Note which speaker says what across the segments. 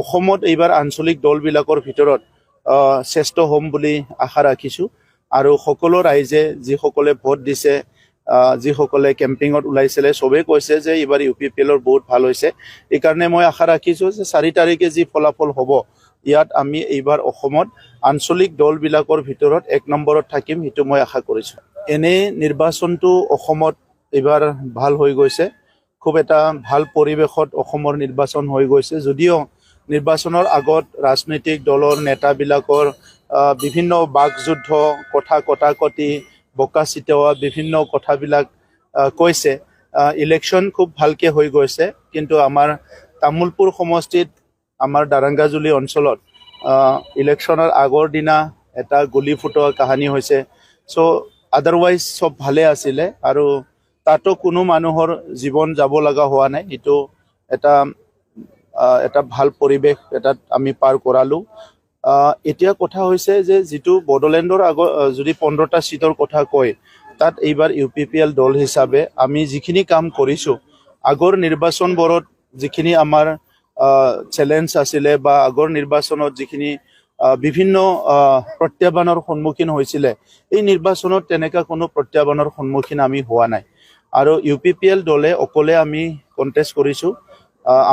Speaker 1: অসমত এইবাৰ আঞ্চলিক দলবিলাকৰ ভিতৰত শ্ৰেষ্ঠ হ'ম বুলি আশা ৰাখিছোঁ আৰু সকলো ৰাইজে যিসকলে ভোট দিছে যিসকলে কেম্পিঙত ওলাইছিলে চবেই কৈছে যে এইবাৰ UPPLৰ বহুত ভাল হৈছে। এইকাৰণে মই আশা ৰাখিছোঁ যে 4 তাৰিখে যি ফলাফল হ'ব ইয়াত আমি এইবাৰ অসমত আঞ্চলিক দলবিলাকৰ ভিতৰত 1 নম্বৰত থাকিম, সেইটো মই আশা কৰিছোঁ। এনে নিৰ্বাচনটো অসমত এইবাৰ ভাল হৈ গৈছে, খুব এটা ভাল পৰিৱেশত অসমৰ নিৰ্বাচন হৈ গৈছে। যদিও নিৰ্বাচনৰ আগত ৰাজনৈতিক দলৰ নেতাবিলাকৰ বিভিন্ন বাকযুদ্ধ, কথা কটাকটি, বকা চিতোৱা বিভিন্ন কথাবিলাক কৈছে, ইলেকশ্যন খুব ভালকৈ হৈ গৈছে। কিন্তু আমাৰ তামুলপুৰ সমষ্টিত আমাৰ দাৰাংগাজুলি অঞ্চলত ইলেকশ্যনৰ আগৰ দিনা এটা গুলি ফুটোৱা কাহিনী হৈছে। চ' আদাৰৱাইজ চব ভালে আছিলে আৰু তাতো কোনো মানুহৰ জীৱন যাব লগা হোৱা নাই। এইটো এটা ভাল পৰিৱেশ এটাত আমি পাৰ কৰালোঁ। এতিয়া কথা হৈছে যে যিটো বড়োলেণ্ডৰ আগৰ যদি 15টা চিটৰ কথা কয়, তাত এইবাৰ UPPL দল হিচাপে আমি যিখিনি কাম কৰিছোঁ, আগৰ নিৰ্বাচনবোৰত যিখিনি আমাৰ চেলেঞ্জ আছিলে বা আগৰ নিৰ্বাচনত যিখিনি বিভিন্ন প্ৰত্যাহ্বানৰ সন্মুখীন হৈছিলে, এই নিৰ্বাচনত তেনেকুৱা কোনো প্ৰত্যাহ্বানৰ সন্মুখীন আমি হোৱা নাই। আৰু UPPL দলে অকলে আমি কণ্টেষ্ট কৰিছোঁ।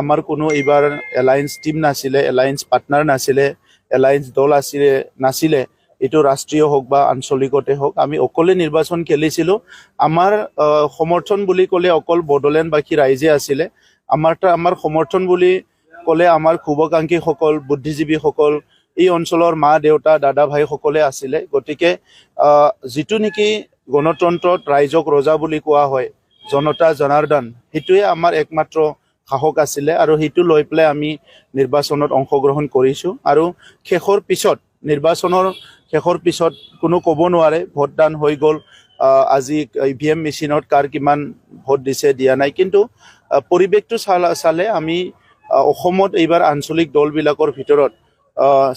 Speaker 1: আমাৰ কোনো এইবাৰ এলায়েন্স টিম নাছিলে, এলায়েন্স পাৰ্টনাৰ নাছিলে, এলায়েন্স দল নাছিলে। এইটো ৰাষ্ট্ৰীয় হওক বা আঞ্চলিকতে হওক, আমি অকলে নিৰ্বাচন খেলিছিলোঁ। আমাৰ সমৰ্থন বুলি ক'লে অকল বড়োলেণ্ডবাসী ৰাইজে আছিলে। আমাৰ সমৰ্থন বুলি ক'লে আমাৰ শুভাকাংক্ষীসকল, বুদ্ধিজীৱীসকল, এই অঞ্চলৰ মা দেউতা দাদা ভাইসকলে আছিলে। গতিকে যিটো নেকি গণতন্ত্ৰত ৰাইজক ৰজা বুলি কোৱা হয়, জনতা জনাৰ্দন, সেইটোৱে আমাৰ একমাত্ৰ সাহস আছিলে আৰু সেইটো লৈ পেলাই আমি নিৰ্বাচনত অংশগ্ৰহণ কৰিছোঁ। আৰু নিৰ্বাচনৰ শেষৰ পিছত কোনো ক'ব নোৱাৰে ভোটদান হৈ গ'ল, আজি EVM মেচিনত কাৰ কিমান ভোট দিছে দিয়া নাই। কিন্তু পৰিৱেশটো চালে আমি অসমত এইবাৰ আঞ্চলিক দলবিলাকৰ ভিতৰত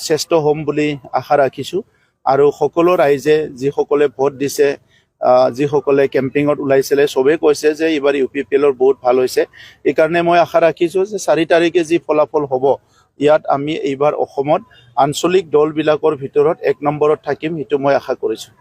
Speaker 1: শ্ৰেষ্ঠ হ'ম বুলি আশা ৰাখিছোঁ আৰু সকলো ৰাইজে যিসকলে ভোট দিছে, যিসকলে কেম্পিঙত ওলাইছিলে চবেই কৈছে যে এইবাৰ UPPLৰ বহুত ভাল হৈছে। এইকাৰণে মই আশা ৰাখিছোঁ যে 4 তাৰিখে যি ফলাফল হ'ব ইয়াত আমি এইবাৰ অসমত আঞ্চলিক দলবিলাকৰ ভিতৰত 1 নম্বৰত থাকিম, সেইটো মই আশা কৰিছোঁ।